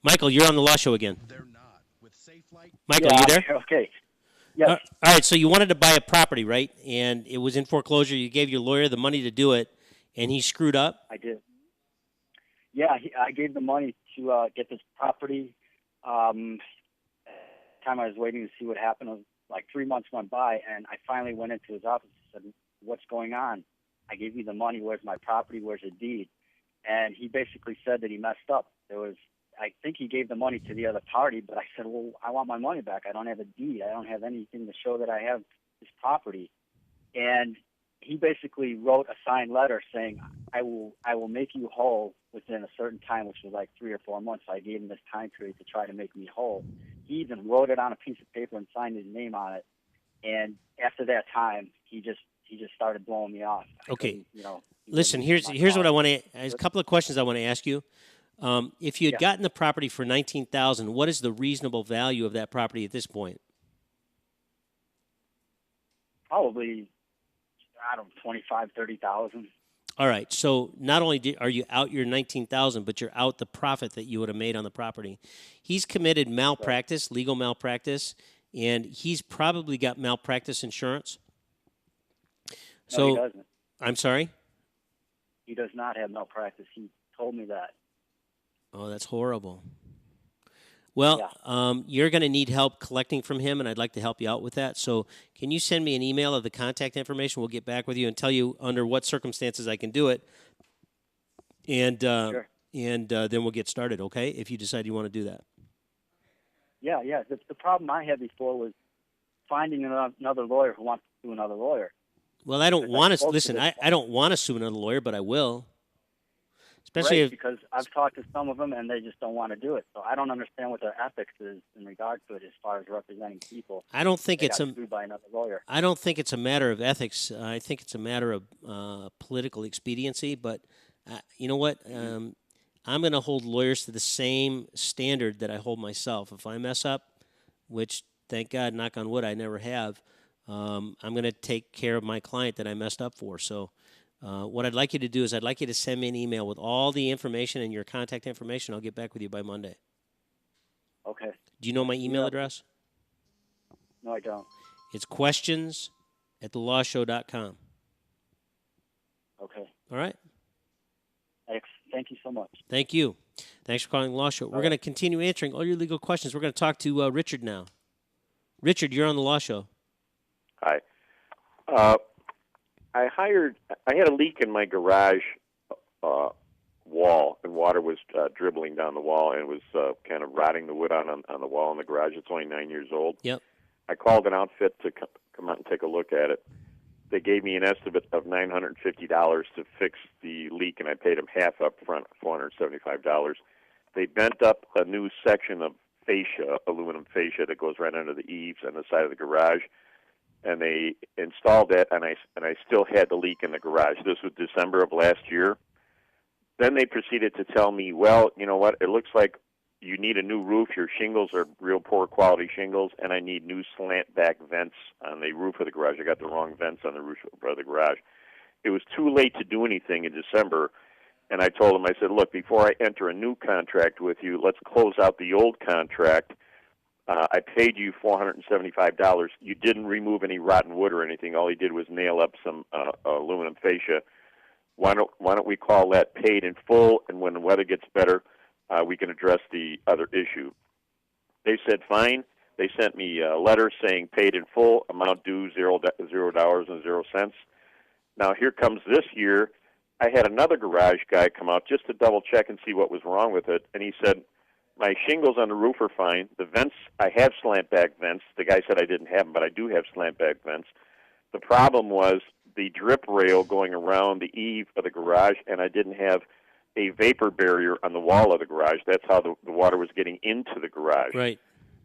Michael, you're on the Law Show again. Michael, you Yeah. there? Okay. Yes. All right, so you wanted to buy a property, right? And it was in foreclosure. You gave your lawyer the money to do it, and he screwed up? I did. Yeah. I gave the money to get this property. Time I was waiting to see what happened, like 3 months went by, and I finally went into his office and said, "What's going on? I gave you the money. Where's my property? Where's the deed?" And he basically said that he messed up. I think he gave the money to the other party, but I said, "Well, I want my money back. I don't have a deed. I don't have anything to show that I have this property." And he basically wrote a signed letter saying, I will make you whole within a certain time," which was like 3 or 4 months. So I gave him this time period to try to make me whole. He even wrote it on a piece of paper and signed his name on it. And after that time, he just started blowing me off. Okay. He Listen, wouldn't here's my what I call. want to. There's a couple of questions I want to ask you. If you had Yeah, gotten the property for 19,000, what is the reasonable value of that property at this point? probably, I don't know, 25, 30,000. All right. So not only are you out your 19,000, but you're out the profit that you would have made on the property. He's committed Right. malpractice, legal malpractice, and he's probably got malpractice insurance. No, he So doesn't. I'm sorry. He does not have malpractice. He told me that. Oh, that's horrible. Well, Yeah. you're going to need help collecting from him, and I'd like to help you out with that. So, can you send me an email of the contact information? We'll get back with you and tell you under what circumstances I can do it, and Sure. then we'll get started. Okay? If you decide you want to do that. Yeah, yeah. The problem I had before was finding another lawyer who wants to sue another lawyer. Well, I don't Because I want to spoke to listen. this I don't want to sue another lawyer, but I will. Especially Right, if because I've talked to some of them and they just don't want to do it. So I don't understand what their ethics is in regard to it as far as representing people. I don't think They it's got a sued by another lawyer. I don't think it's a matter of ethics. I think it's a matter of political expediency. But you know what? I'm going to hold lawyers to the same standard that I hold myself. If I mess up, which thank God, knock on wood, I never have, I'm going to take care of my client that I messed up for. So what I'd like you to do is I'd like you to send me an email with all the information and your contact information. I'll get back with you by Monday. Okay. Do you know my email Yeah. address? No, I don't. It's questions@thelawshow.com. Okay. All right? Thank you so much. Thank you. Thanks for calling the Law Show. We're going to continue answering all your legal questions. We're going to talk to Richard now. Richard, you're on the Law Show. Hi. I had a leak in my garage wall, and water was dribbling down the wall, and it was kind of rotting the wood on the wall in the garage. It's only 9 years old. Yep. I called an outfit to come out and take a look at it. They gave me an estimate of $950 to fix the leak, and I paid them half up front, $475. They bent up a new section of fascia, aluminum fascia, that goes right under the eaves on the side of the garage, and they installed that, and I still had the leak in the garage. This was December of last year. Then they proceeded to tell me, well, you know what, it looks like you need a new roof. Your shingles are real poor quality shingles, and I need new slant back vents on the roof of the garage. I got the wrong vents on the roof of the garage. It was too late to do anything in December, and I told them, I said, look, before I enter a new contract with you, let's close out the old contract. I paid you $475. You didn't remove any rotten wood or anything. All he did was nail up some aluminum fascia. Why don't we call that paid in full, and when the weather gets better, we can address the other issue. They said fine. They sent me a letter saying paid in full, amount due $0.00. Now here comes this year. I had another garage guy come out just to double check and see what was wrong with it, and he said, my shingles on the roof are fine. The vents, I have slant back vents. The guy said I didn't have them, but I do have slant back vents. The problem was the drip rail going around the eave of the garage, and I didn't have a vapor barrier on the wall of the garage. That's how the water was getting into the garage. Right.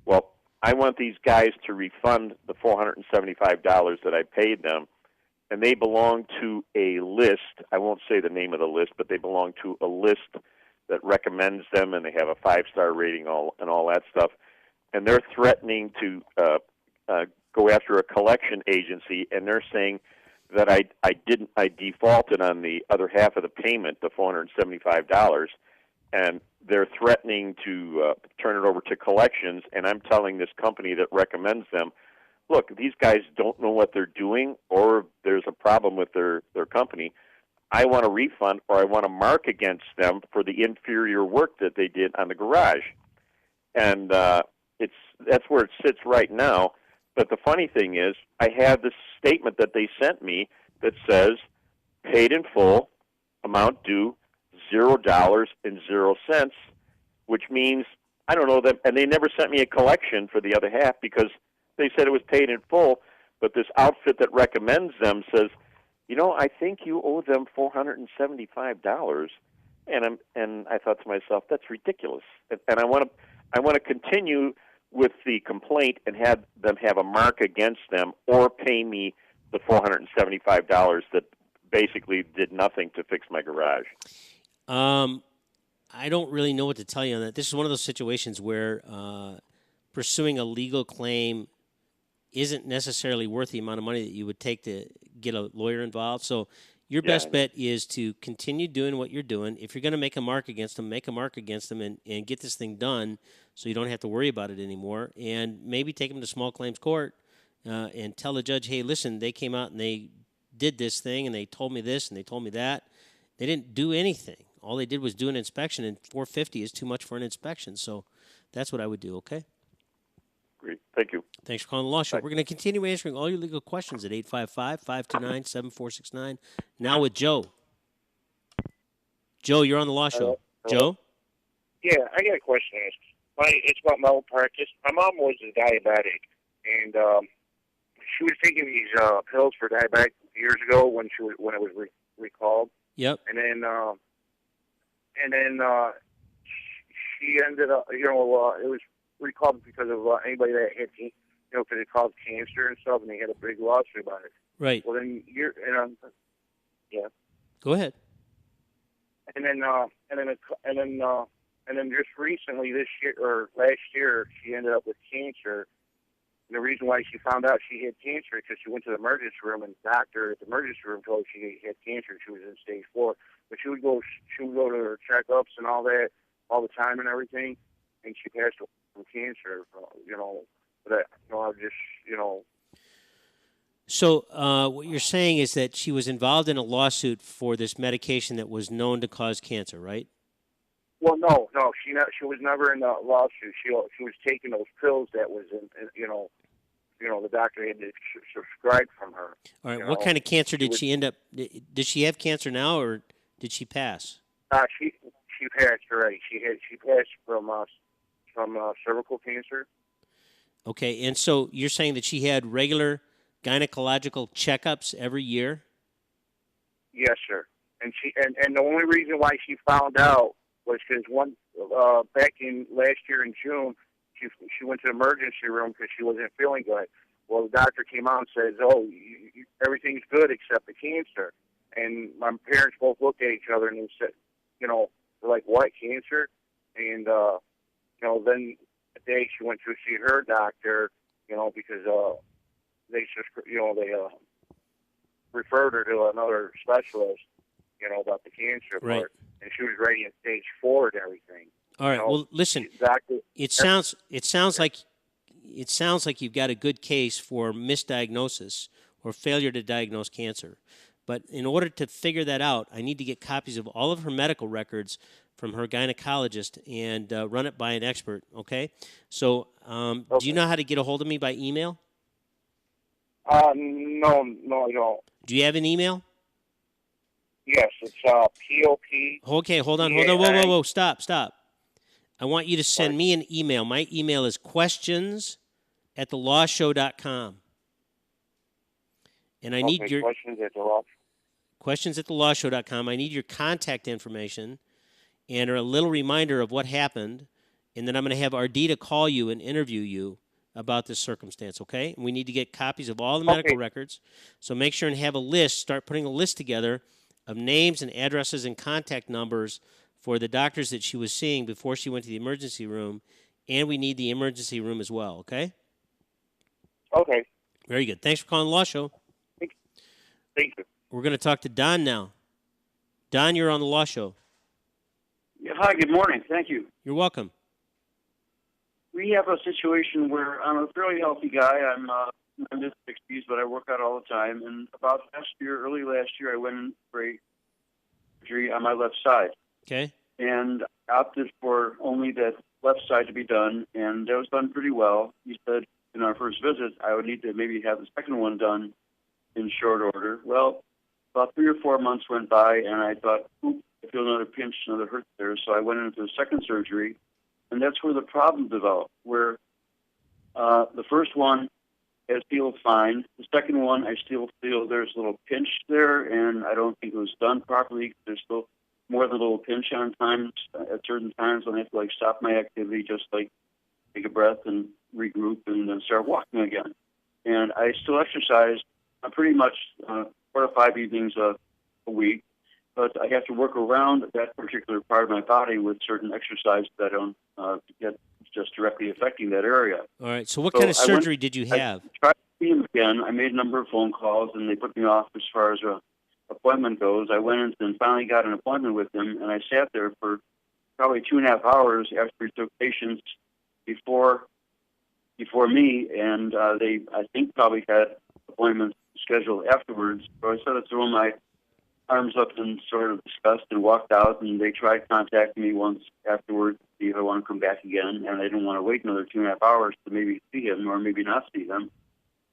Well, I want these guys to refund the $475 that I paid them, and they belong to a list. I won't say the name of the list, but they belong to a list that recommends them, and they have a 5-star rating and all that stuff. And they're threatening to go after a collection agency, and they're saying that I defaulted on the other half of the payment, the $475, and they're threatening to turn it over to collections, and I'm telling this company that recommends them, look, these guys don't know what they're doing, or there's a problem with their company. I want a refund, or I want to mark against them for the inferior work that they did on the garage. And that's where it sits right now. But the funny thing is, I have this statement that they sent me that says, paid in full, amount due, $0.00, which means, I don't know, them, and they never sent me a collection for the other half because they said it was paid in full, but this outfit that recommends them says, I think you owe them $475, and I thought to myself, that's ridiculous, and I want to continue with the complaint and have them have a mark against them or pay me the $475 that basically did nothing to fix my garage. I don't really know what to tell you on that. This is one of those situations where pursuing a legal claim isn't necessarily worth the amount of money that you would take to get a lawyer involved. So your best bet is to continue doing what you're doing. If you're going to make a mark against them, make a mark against them and get this thing done so you don't have to worry about it anymore. And maybe take them to small claims court and tell the judge, hey, listen, they came out and they did this thing and they told me this and they told me that. They didn't do anything. All they did was do an inspection, and $450 is too much for an inspection. So that's what I would do, okay? Great. Thank you. Thanks for calling the Law Show. We're going to continue answering all your legal questions at 855-529-7469. Now with Joe. Joe, you're on the Law Show. Hello? Joe? Yeah, I got a question. It's about my own practice. My mom was a diabetic, and she was taking these pills for diabetic years ago when it was recalled. Yep. And then she ended up, it was recalled because of anybody that had, because it caused cancer and stuff, and they had a big lawsuit about it. Right. Well, then yeah. Go ahead. And then just recently this year or last year, she ended up with cancer. And the reason why she found out she had cancer is because she went to the emergency room, and the doctor at the emergency room told her she had cancer. She was in stage 4, but she would go to her checkups and all that all the time and everything, and she passed away from cancer. But I just. So what you're saying is that she was involved in a lawsuit for this medication that was known to cause cancer, right? Well, no, she was never in the lawsuit. She was taking those pills that was in the doctor had to subscribe from her. All right. What kind of cancer did she end up? Did she have cancer now, or did she pass? She passed already. She passed from cervical cancer. Okay, and so you're saying that she had regular gynecological checkups every year? Yes, sir. And the only reason why she found out was because back in last year in June, she went to the emergency room because she wasn't feeling good. Well, the doctor came out and says, "Oh, everything's good except the cancer." And my parents both looked at each other and they said, they're like, "What, cancer?" And then the day she went to see her doctor, because they referred her to another specialist, about the cancer right. part, and she was already in stage 4 and everything. All right. Well, listen. Doctor, it sounds like you've got a good case for misdiagnosis or failure to diagnose cancer. But in order to figure that out, I need to get copies of all of her medical records from her gynecologist and run it by an expert. Okay. So, okay. Do you know how to get a hold of me by email? No, I don't. Do you have an email? Yes, it's POP. Okay, hold on. Whoa, stop. I want you to send me an email. My email is questions@thelawshow.com. And I need your questions@thelawshow.com. I need your contact information and a little reminder of what happened, and then I'm going to have Ardita call you and interview you about this circumstance, okay? And we need to get copies of all the medical records. So make sure and have a list, start putting a list together of names and addresses and contact numbers for the doctors that she was seeing before she went to the emergency room, and we need the emergency room as well, okay? Okay. Very good. Thanks for calling the Law Show. Thank you. We're going to talk to Don now. Don, you're on the Law Show. Yeah, hi, good morning. Thank you. You're welcome. We have a situation where I'm a fairly healthy guy. I'm in the 60s, but I work out all the time. And about early last year, I went in for a surgery on my left side. Okay. And I opted for only that left side to be done, and that was done pretty well. He said in our first visit I would need to maybe have the second one done in short order. Well, about 3 or 4 months went by, and I thought, oop, I feel another pinch, another hurt there. So I went into the second surgery, and that's where the problem developed, where the first one has healed fine. The second one, I still feel there's a little pinch there, and I don't think it was done properly. There's still more than a little pinch on times, at certain times when I have to stop my activity, just take a breath and regroup and then start walking again. And I still exercise pretty much 4 to 5 evenings a week, but I have to work around that particular part of my body with certain exercises that don't get just directly affecting that area. All right. So what kind of surgery did you have? I tried to see him again. I made a number of phone calls, and they put me off as far as a appointment goes. I went in and finally got an appointment with him, and I sat there for probably 2.5 hours after he took patients before me, and they, I think, probably had appointments scheduled afterwards. So I sort of threw my arms up and sort of discussed and walked out, and they tried contacting me once afterwards to see if I want to come back again, and I didn't want to wait another 2.5 hours to maybe see him or maybe not see him.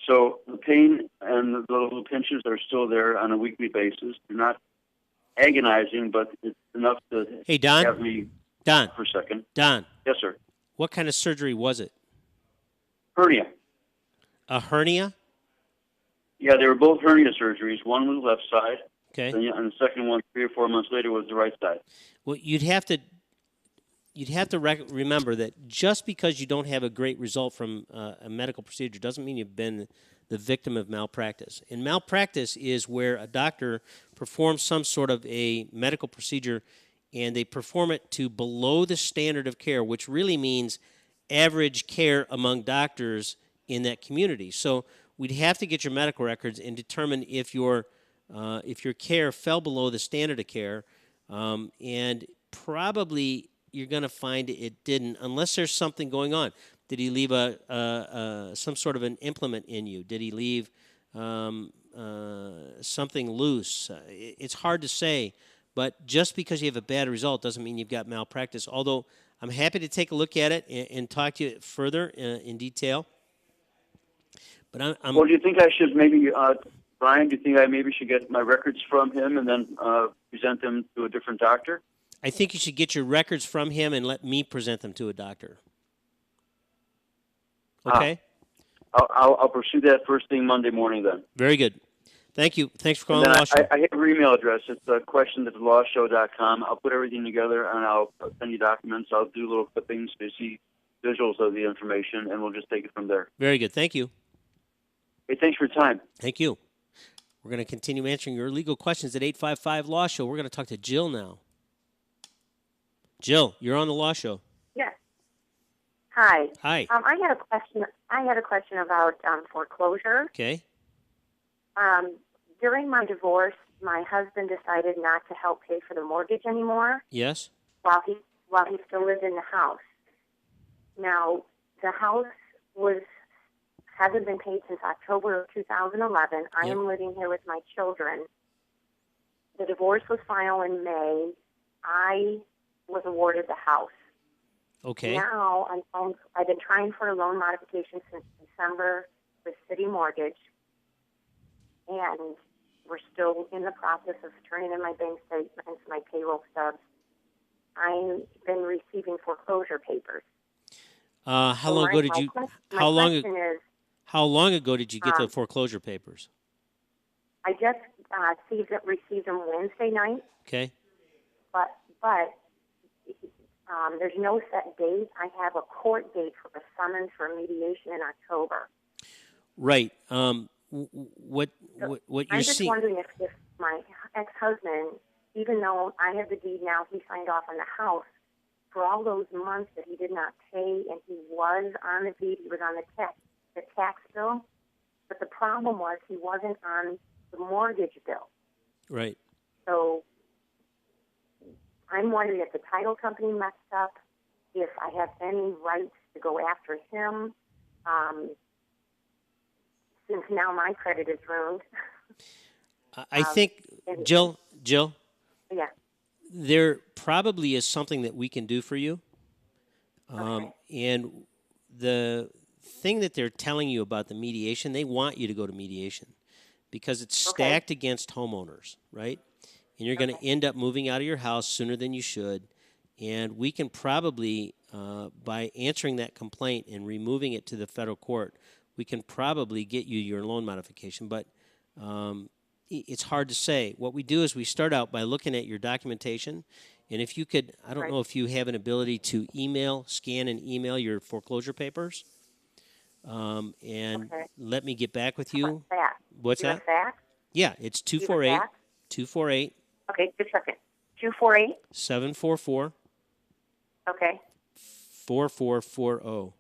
So the pain and the little pinches are still there on a weekly basis. They're not agonizing, but it's enough to have me for a second. Don. Yes, sir. What kind of surgery was it? Hernia. A hernia? Yeah, they were both hernia surgeries. One was the left side. Okay. And the second one, 3 or 4 months later, was the right side. Well, you'd have to remember that just because you don't have a great result from a medical procedure doesn't mean you've been the victim of malpractice. And malpractice is where a doctor performs some sort of a medical procedure and they perform it to below the standard of care, which really means average care among doctors in that community. So we'd have to get your medical records and determine if your care fell below the standard of care, and probably you're going to find it didn't, unless there's something going on. Did he leave some sort of an implement in you? Did he leave something loose? It's hard to say, but just because you have a bad result doesn't mean you've got malpractice, although I'm happy to take a look at it and talk to you further in detail. But well, do you think I should maybe, Brian, do you think I maybe should get my records from him and then present them to a different doctor? I think you should get your records from him and let me present them to a doctor. Okay? I'll pursue that first thing Monday morning then. Very good. Thank you. Thanks for calling the Law Show. I have your email address. It's question@lawshow.com. I'll put everything together, and I'll send you documents. I'll do little clippings to see visuals of the information, and we'll just take it from there. Very good. Thank you. Hey, thanks for your time. Thank you. We're going to continue answering your legal questions at 855 Law Show. We're going to talk to Jill now. Jill, you're on the Law Show. Yes. Hi. Hi. I had a question about foreclosure. Okay. During my divorce, my husband decided not to help pay for the mortgage anymore. Yes. While he still lived in the house. Now, the house hasn't been paid since October of 2011. I am living here with my children. The divorce was filed in May. I was awarded the house. Okay. Now I've been trying for a loan modification since December with City Mortgage, and we're still in the process of turning in my bank statements, my payroll stubs. I've been receiving foreclosure papers. How long ago did you? How long ago did you get the foreclosure papers? I just received them Wednesday night. Okay. But there's no set date. I have a court date for a summons for mediation in October. Right. What you're seeing? I'm just wondering if my ex-husband, even though I have the deed now, he signed off on the house, for all those months that he did not pay, and he was on the deed, he was on the tax bill, but the problem was he wasn't on the mortgage bill. Right. So I'm wondering if the title company messed up, if I have any rights to go after him, since now my credit is ruined. I think, Jill, Yeah. there probably is something that we can do for you. And the thing that they're telling you about the mediation, they want you to go to mediation because it's stacked against homeowners, right? And you're going to end up moving out of your house sooner than you should. And we can probably, by answering that complaint and removing it to the federal court, we can probably get you your loan modification. But it's hard to say. What we do is we start out by looking at your documentation. And if you could, I don't know if you have an ability to scan and email your foreclosure papers. And let me get back with you. How about that? What's that? Fax? Yeah, it's 248. Okay, just a second. 248? 744. Okay. 4440.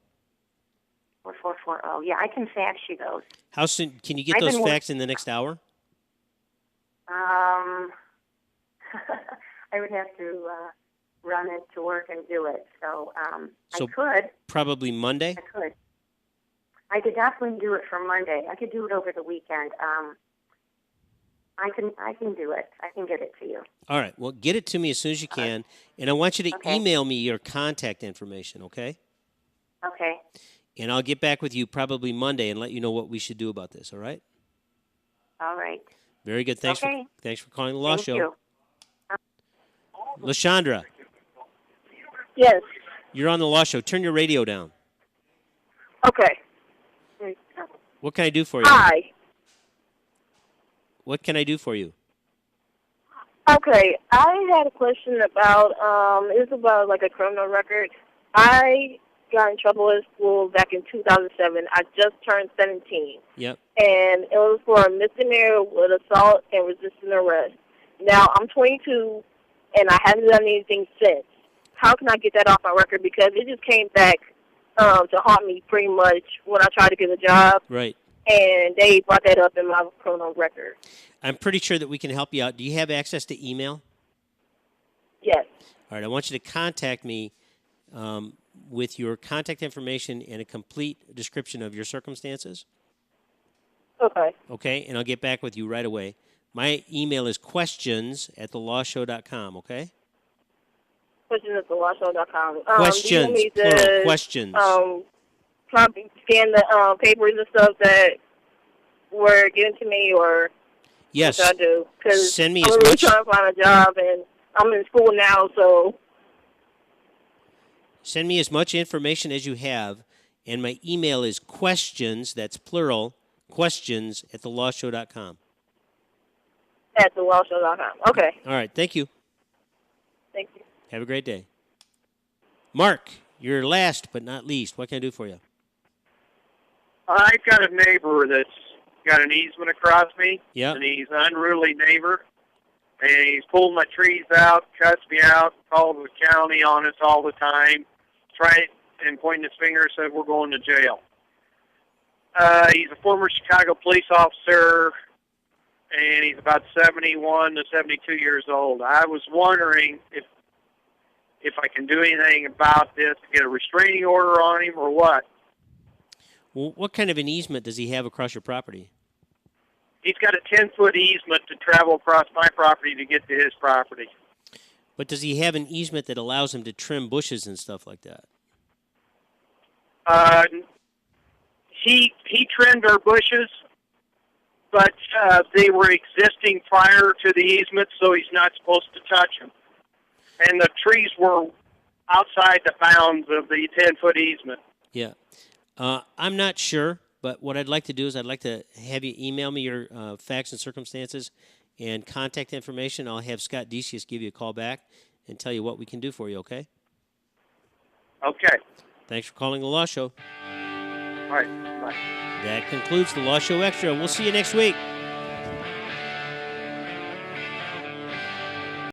4440. Yeah, I can fax you those. How soon can you get those faxed in the next hour? I would have to run it to work and do it. So, So I could. Probably Monday? I could. I could definitely do it for Monday. I could do it over the weekend. I can do it. I can get it to you. All right. Well, get it to me as soon as you can, and I want you to email me your contact information, okay? Okay. And I'll get back with you probably Monday and let you know what we should do about this, all right? All right. Very good. Thanks for calling the Law Show. You. LaShondra. Yes. You're on the Law Show. Turn your radio down. Okay. What can I do for you? Hi. What can I do for you? Okay, I had a question about, it's about like a criminal record. I got in trouble at school back in 2007. I just turned 17. Yep. And it was for a misdemeanor with assault and resisting arrest. Now, I'm 22, and I haven't done anything since. How can I get that off my record? Because it just came back to haunt me pretty much when I tried to get a job. Right. And they brought that up in my criminal record. I'm pretty sure that we can help you out. Do you have access to email? Yes. All right. I want you to contact me with your contact information and a complete description of your circumstances. Okay. Okay, and I'll get back with you right away. My email is questions@thelawshow.com, okay? Questions@thelawshow.com. Questions, plural, questions. Probably scan the papers and stuff that were given to me, or yes, what should I do? Because send me I'm as really much. trying to find a job, and I'm in school now, so Send me as much information as you have, and my email is questions, that's plural, questions@thelawshow.com. at thelawshow.com. Okay. All right, thank you. Thank you. Have a great day. Mark, you're last but not least. What can I do for you? I've got a neighbor that's got an easement across me, Yep. and he's an unruly neighbor, and he's pulled my trees out, cuts me out, calls the county on us all the time, tried and pointing his finger, said we're going to jail. He's a former Chicago police officer, and he's about 71 to 72 years old. I was wondering if I can do anything about this, get a restraining order on him or what. Well, what kind of an easement does he have across your property? He's got a 10-foot easement to travel across my property to get to his property. But does he have an easement that allows him to trim bushes and stuff like that? He trimmed our bushes, but they were existing prior to the easement, so he's not supposed to touch them. And the trees were outside the bounds of the 10-foot easement. Yeah. I'm not sure, but what I'd like to do is I'd like to have you email me your facts and circumstances and contact information. I'll have Scott Decius give you a call back and tell you what we can do for you, okay? Okay. Thanks for calling the Law Show. All right. Bye. That concludes the Law Show Extra. We'll see you next week.